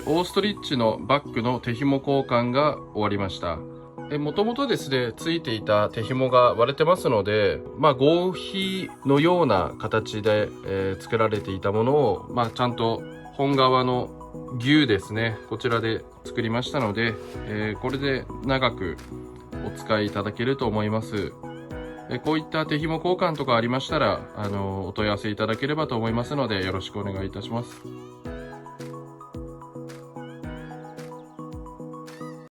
オーストリッチのバッグの手紐交換が終わりました。もともとですね、ついていた手紐が割れてますので、合皮のような形で、作られていたものを、ちゃんと本革の牛ですね、こちらで作りましたので、これで長くお使いいただけると思います。こういった手紐交換とかありましたら、お問い合わせいただければと思いますので、よろしくお願いいたします。